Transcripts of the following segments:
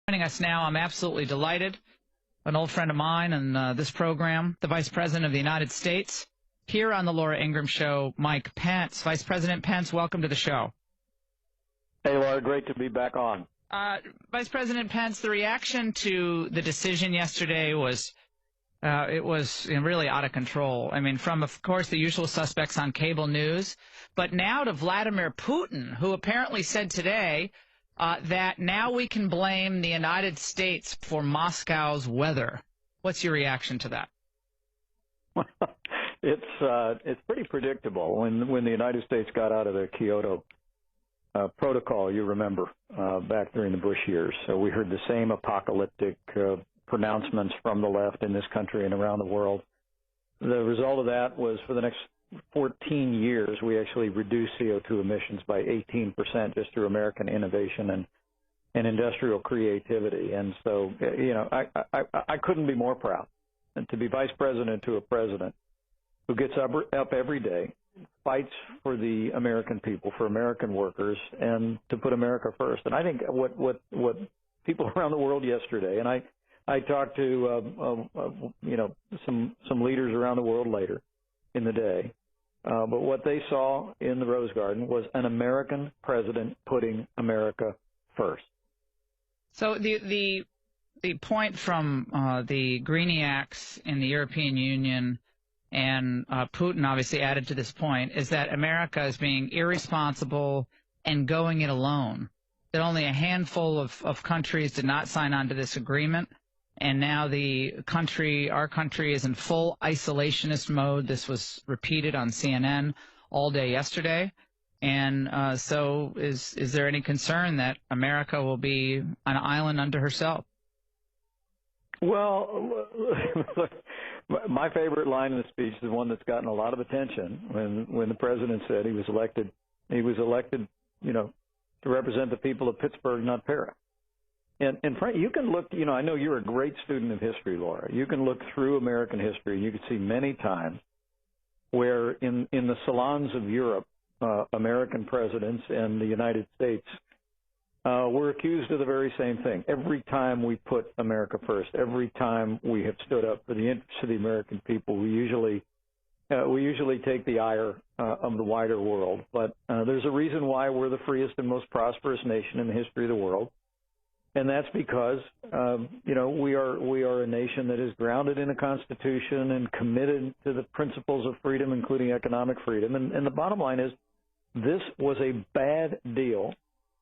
Joining us now, I'm absolutely delighted. An old friend of mine and this program, the Vice President of the United States, here on the Laura Ingraham Show, Mike Pence. Vice President Pence, welcome to the show. Hey, Laura, great to be back on. Vice President Pence, the reaction to the decision yesterday was really out of control. I mean, from, of course, the usual suspects on cable news, but now to Vladimir Putin, who apparently said today that now we can blame the United States for Moscow's weather. What's your reaction to that? Well, it's pretty predictable. When the United States got out of the Kyoto protocol, you remember, back during the Bush years, so we heard the same apocalyptic pronouncements from the left in this country and around the world. The result of that was for the next 14 years, we actually reduced CO2 emissions by 18% just through American innovation and industrial creativity. And so, I couldn't be more proud to be vice president to a president who gets up every day, fights for the American people, for American workers, and to put America first. And I think what people around the world yesterday, and I talked to some leaders around the world later in the day, but what they saw in the Rose Garden was an American president putting America first. So the point from the Greeniacs in the European Union and Putin obviously added to this point is that America is being irresponsible and going it alone. That only a handful of countries did not sign on to this agreement. And now our country is in full isolationist mode. This was repeated on CNN all day yesterday. And so is there any concern that America will be an island unto herself? Well, my favorite line in the speech is one that's gotten a lot of attention when the president said he was elected, to represent the people of Pittsburgh, not Para. And Frank, you can look, I know you're a great student of history, Laura. You can look through American history. You can see many times where in the salons of Europe, American presidents and the United States were accused of the very same thing. Every time we put America first, every time we have stood up for the interests of the American people, we usually take the ire of the wider world. But there's a reason why we're the freest and most prosperous nation in the history of the world. And that's because, we are a nation that is grounded in a constitution and committed to the principles of freedom, including economic freedom. And the bottom line is this was a bad deal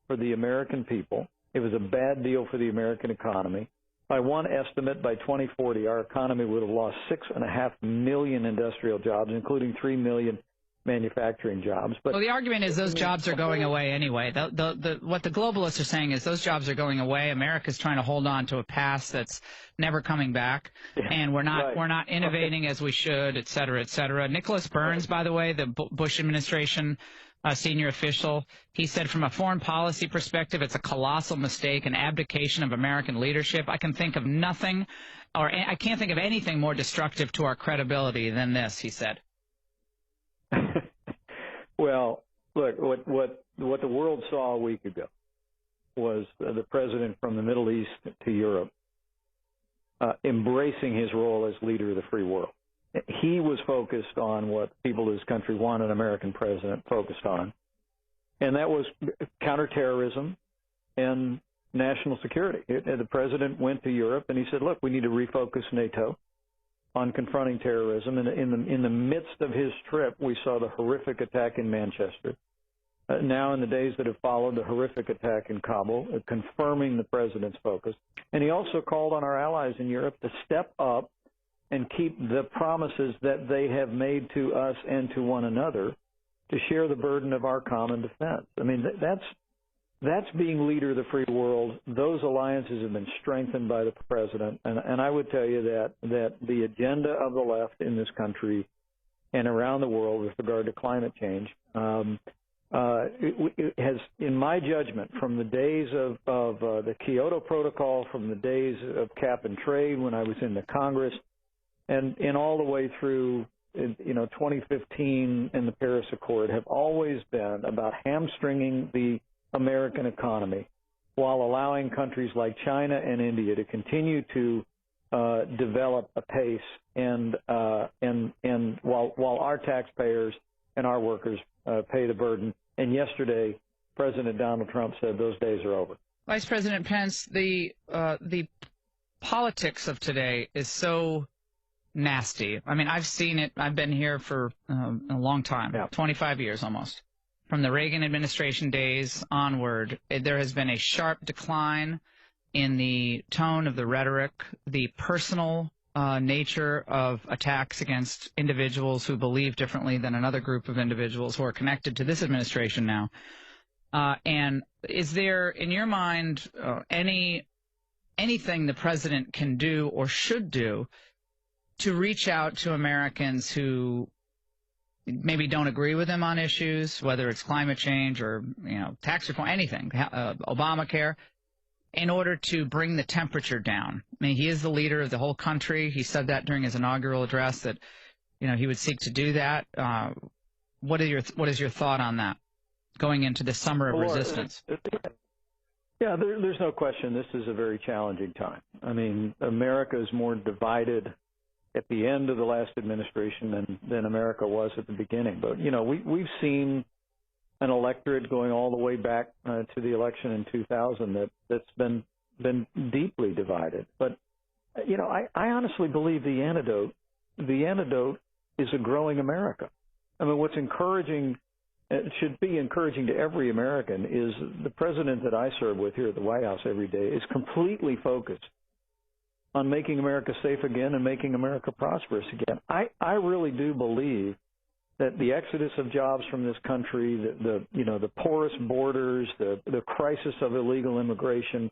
for the American people. It was a bad deal for the American economy. By one estimate, by 2040, our economy would have lost 6.5 million industrial jobs, including 3 million manufacturing jobs. But the argument is those jobs are going away anyway. What the globalists are saying is those jobs are going away. America's trying to hold on to a past that's never coming back, and we're not innovating as we should, et cetera, et cetera. Nicholas Burns, by the way, the Bush administration senior official, he said from a foreign policy perspective, it's a colossal mistake, an abdication of American leadership. I can't think of anything more destructive to our credibility than this, he said. Well, look, what the world saw a week ago was the president from the Middle East to Europe embracing his role as leader of the free world. He was focused on what people of his country want an American president focused on, and that was counterterrorism and national security. The president went to Europe and he said, look, we need to refocus NATO on confronting terrorism. And in the midst of his trip, we saw the horrific attack in Manchester. Now, in the days that have followed, the horrific attack in Kabul, confirming the president's focus. And he also called on our allies in Europe to step up and keep the promises that they have made to us and to one another to share the burden of our common defense. I mean, that's being leader of the free world. Those alliances have been strengthened by the president. And I would tell you that the agenda of the left in this country and around the world with regard to climate change it has, in my judgment, from the days of the Kyoto Protocol, from the days of cap and trade when I was in the Congress, and all the way through 2015 and the Paris Accord, have always been about hamstringing the American economy while allowing countries like China and India to continue to develop apace, and while our taxpayers and our workers pay the burden. And yesterday, President Donald Trump said those days are over. Vice President Pence, the politics of today is so nasty. I mean, I've seen it. I've been here for a long time, 25 years almost. From the Reagan administration days onward, there has been a sharp decline in the tone of the rhetoric, the personal nature of attacks against individuals who believe differently than another group of individuals who are connected to this administration now. And is there, in your mind, anything the president can do or should do to reach out to Americans who maybe don't agree with him on issues, whether it's climate change or, tax reform, anything, Obamacare, in order to bring the temperature down? I mean, he is the leader of the whole country. He said that during his inaugural address that, he would seek to do that. What is your thought on that going into the summer of resistance? Yeah, there's no question this is a very challenging time. I mean, America is more divided at the end of the last administration than America was at the beginning. But, we've seen an electorate going all the way back to the election in 2000 that's been deeply divided. But, I honestly believe the antidote is a growing America. I mean, what's encouraging, it should be encouraging to every American, is the president that I serve with here at the White House every day is completely focused on making America safe again and making America prosperous again. I really do believe that the exodus of jobs from this country, the porous borders, the crisis of illegal immigration,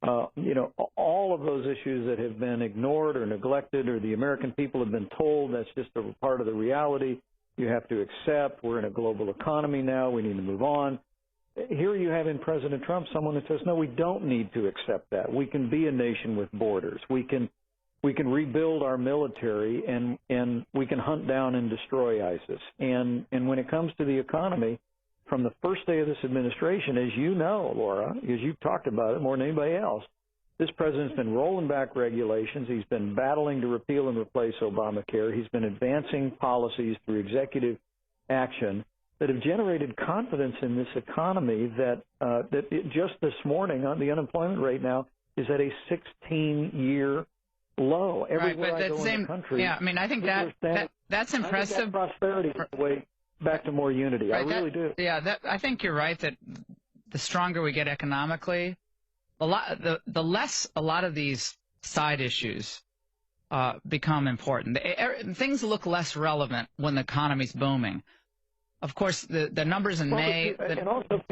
all of those issues that have been ignored or neglected, or the American people have been told that's just a part of the reality. You have to accept we're in a global economy now. We need to move on. Here you have in President Trump someone that says, no, we don't need to accept that. We can be a nation with borders. We can rebuild our military, and we can hunt down and destroy ISIS. And when it comes to the economy, from the first day of this administration, as you know, Laura, because you've talked about it more than anybody else, this president's been rolling back regulations. He's been battling to repeal and replace Obamacare. He's been advancing policies through executive action that have generated confidence in this economy that just this morning, the unemployment rate now is at a 16-year low. Everywhere I go in the country. Yeah, I mean, I think that's impressive. I think that prosperity is the way back to more unity. Right, I really do. Yeah, I think you're right that the stronger we get economically, the less a lot of these side issues become important. Things look less relevant when the economy's booming. Of course, the numbers in May. And also,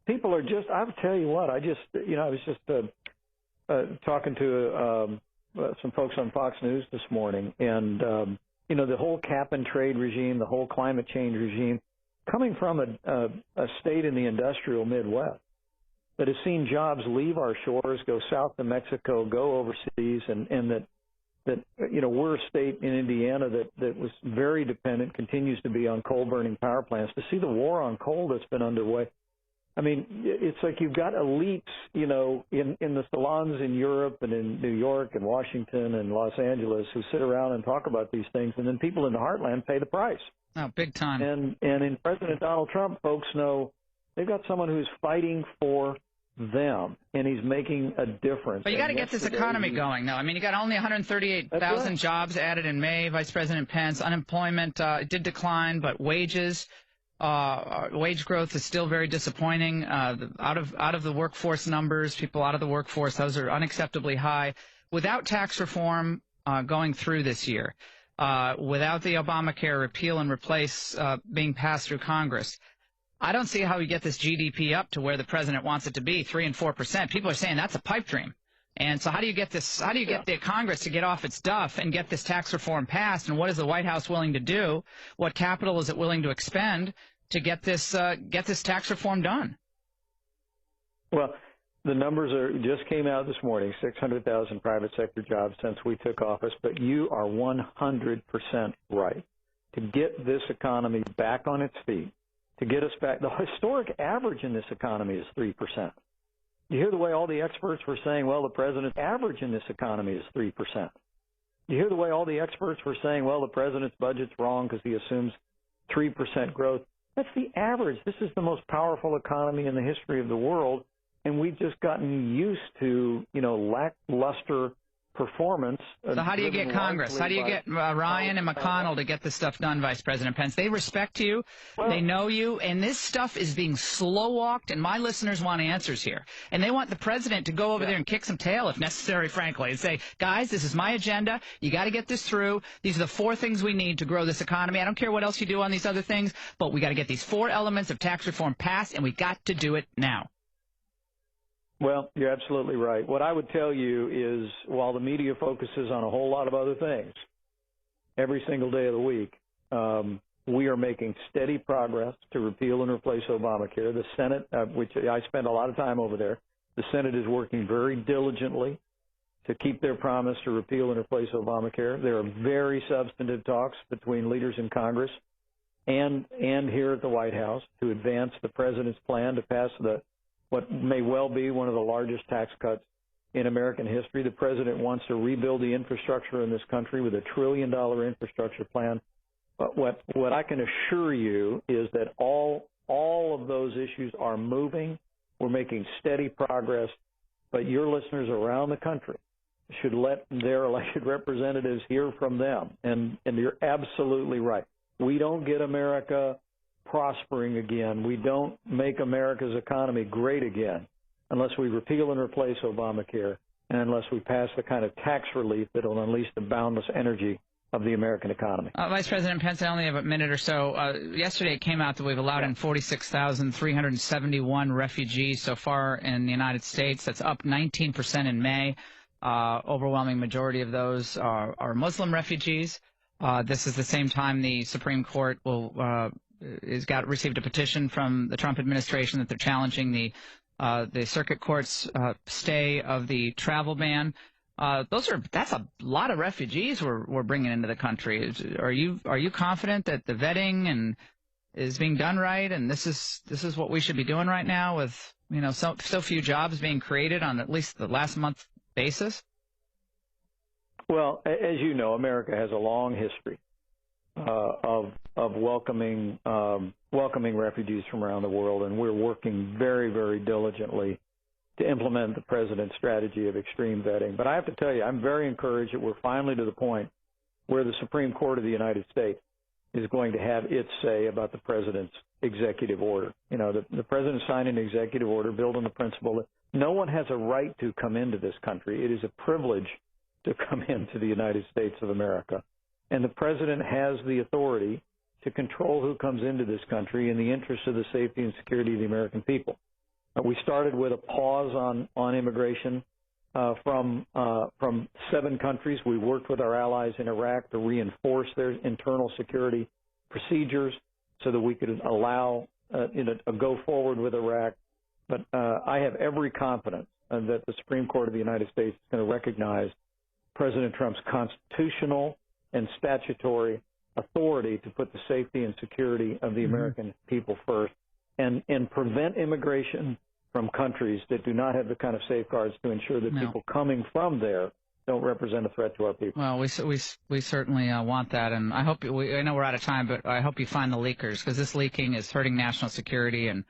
people are just, I'll tell you what, I was just talking to some folks on Fox News this morning, and, the whole cap and trade regime, the whole climate change regime, coming from a state in the industrial Midwest that has seen jobs leave our shores, go south to Mexico, go overseas, and that we're a state in Indiana that was very dependent, continues to be on coal-burning power plants. To see the war on coal that's been underway, I mean, it's like you've got elites, in the salons in Europe and in New York and Washington and Los Angeles who sit around and talk about these things, and then people in the heartland pay the price. Oh, big time. And in President Donald Trump, folks know they've got someone who's fighting for them, and he's making a difference. But you got to get this economy going, though. I mean, you got only 138,000 jobs added in May, Vice President Pence. Unemployment did decline, but wage growth is still very disappointing. Out of the workforce numbers, people out of the workforce, those are unacceptably high. Without tax reform going through this year, without the Obamacare repeal and replace being passed through Congress, I don't see how we get this GDP up to where the president wants it to be, 3% and 4%. People are saying that's a pipe dream. And so how do you get this? How do you get the Congress to get off its duff and get this tax reform passed? And what is the White House willing to do? What capital is it willing to expend to get this tax reform done? Well, the numbers just came out this morning, 600,000 private sector jobs since we took office. But you are 100% right. To get this economy back on its feet, to get us back, the historic average in this economy is 3%. You hear the way all the experts were saying, well, the president's average in this economy is 3%. You hear the way all the experts were saying, well, the president's budget's wrong because he assumes 3% growth. That's the average. This is the most powerful economy in the history of the world, and we've just gotten used to, lackluster performance. So how do you get Congress? How do you get Ryan and McConnell to get this stuff done, Vice President Pence? They respect you. Well, they know you. And this stuff is being slow-walked, and my listeners want answers here. And they want the president to go over there and kick some tail, if necessary, frankly, and say, guys, this is my agenda. You got to get this through. These are the 4 things we need to grow this economy. I don't care what else you do on these other things, but we got to get these 4 elements of tax reform passed, and we got to do it now. Well, you're absolutely right. What I would tell you is while the media focuses on a whole lot of other things every single day of the week, we are making steady progress to repeal and replace Obamacare. The Senate, which I spend a lot of time over there, the Senate is working very diligently to keep their promise to repeal and replace Obamacare. There are very substantive talks between leaders in Congress and here at the White House to advance the president's plan to pass what may well be one of the largest tax cuts in American history. The president wants to rebuild the infrastructure in this country with $1 trillion infrastructure plan. But what I can assure you is that all of those issues are moving. We're making steady progress. But your listeners around the country should let their elected representatives hear from them. And you're absolutely right. We don't get America prospering again. We don't make America's economy great again unless we repeal and replace Obamacare and unless we pass the kind of tax relief that will unleash the boundless energy of the American economy. Vice President Pence, I only have a minute or so. Yesterday it came out that we've allowed in 46,371 refugees so far in the United States. That's up 19% in May. Overwhelming majority of those are Muslim refugees. This is the same time the Supreme Court received a petition from the Trump administration that they're challenging the circuit court's stay of the travel ban. That's a lot of refugees we're bringing into the country. Are you confident that the vetting is being done right, and this is what we should be doing right now with so few jobs being created on at least the last month basis? Well, as you know, America has a long history of welcoming refugees from around the world, and we're working very, very diligently to implement the president's strategy of extreme vetting. But I have to tell you, I'm very encouraged that we're finally to the point where the Supreme Court of the United States is going to have its say about the president's executive order. The president signed an executive order built on the principle that no one has a right to come into this country. It is a privilege to come into the United States of America. And the president has the authority to control who comes into this country in the interest of the safety and security of the American people. We started with a pause on immigration from 7 countries. We worked with our allies in Iraq to reinforce their internal security procedures so that we could allow a go forward with Iraq. But I have every confidence that the Supreme Court of the United States is going to recognize President Trump's constitutional and statutory authority to put the safety and security of the American people first and prevent immigration from countries that do not have the kind of safeguards to ensure that people coming from there don't represent a threat to our people. Well, we certainly want that, and I hope I know we're out of time, but I hope you find the leakers, because this leaking is hurting national security. And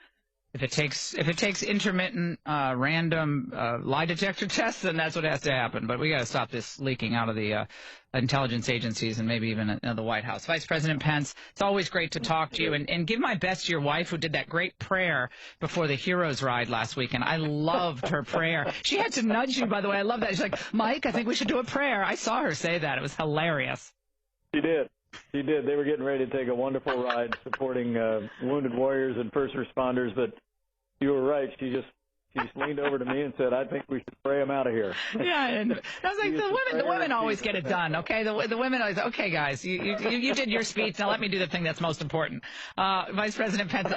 if it takes intermittent, random lie detector tests, then that's what has to happen. But we got to stop this leaking out of the intelligence agencies and maybe even the White House. Vice President Pence, it's always great to talk to you, and give my best to your wife, who did that great prayer before the Heroes Ride last weekend. I loved her prayer. She had to nudge you, by the way. I love that. She's like, Mike, I think we should do a prayer. I saw her say that. It was hilarious. She did. She did. They were getting ready to take a wonderful ride supporting wounded warriors and first responders, but you were right. She just leaned over to me and said, I think we should pray them out of here. Yeah, and I was like, the women always get it done, okay? The women always, okay, guys, you did your speech. Now let me do the thing that's most important. Vice President Pence,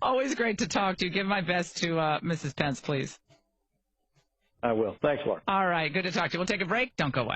always great to talk to you. Give my best to Mrs. Pence, please. I will. Thanks, Laura. All right, good to talk to you. We'll take a break. Don't go away.